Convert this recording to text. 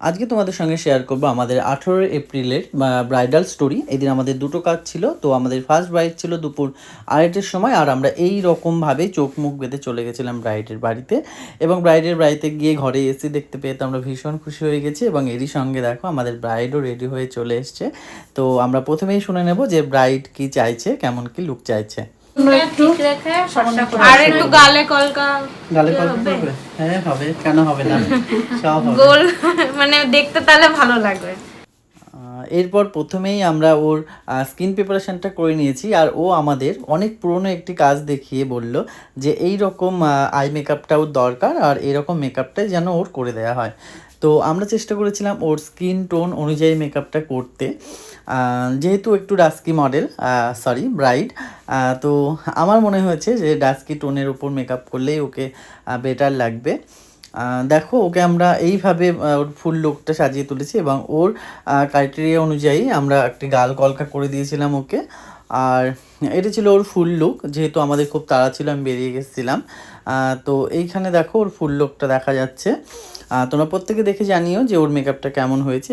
আজকে তোমাদের সঙ্গে শেয়ার করব আমাদের 18 এপ্রিলের ব্রাইডাল স্টোরি। এদিন আমাদের দুটো কাজ ছিল। তো আমাদের ফার্স্ট ব্রাইড ছিল দুপুর 2:30টার সময়, আর আমরা এই রকমভাবে চোখ মুখ বেঁধে চলে গেছিলাম ব্রাইডের বাড়িতে। এবং ব্রাইডের বাড়িতে গিয়ে ঘরে এসি দেখতে পেয়ে তো আমরা ভীষণ খুশি হয়ে গেছি। এবং এরই সঙ্গে দেখো আমাদের ব্রাইডও রেডি হয়ে চলে এসছে। তো আমরা প্রথমেই শুনে নেব যে ব্রাইড কি চাইছে, কেমন কি লুক চাইছে। আর একটু গালে কলকা করবে? হ্যাঁ হবে, কেন হবে না, সব হবে। গোল মানে দেখতে তাহলে ভালো লাগবে। এরপর প্রথমেই আমরা ওর স্কিন প্রিপারেশনটা করে নিয়েছি, আর ও আমাদের অনেক পুরনো একটি কাজ দেখিয়ে বলল যে এই রকম আই মেকআপটা ওর দরকার, আর এরকম মেকআপটাই যেন ওর করে দেওয়া হয়। তো আমরা চেষ্টা করেছিলাম ওর স্কিন টোন অনুযায়ী মেকআপটা করতে। যেহেতু একটু ডাস্কি মডেল, ব্রাইড, তো আমার মনে হয়েছে যে ডাস্কি টোনের উপর মেকআপ করলেই ওকে বেটার লাগবে। দেখো ওকে আমরা এইভাবে ওর ফুল লুকটা সাজিয়ে তুলেছি, এবং ওর ক্রাইটেরিয়া অনুযায়ী আমরা একটি গাল কলকা করে দিয়েছিলাম ওকে। আর এটা ছিল ওর ফুল লুক, যেহেতু আমাদের খুব তাড়া ছিল, আমি বেরিয়ে গেছিলাম। তো এইখানে দেখো ওর ফুল লুকটা দেখা যাচ্ছে। তোমরা প্রত্যেকে দেখে জানিও যে ওর মেকআপটা কেমন হয়েছে।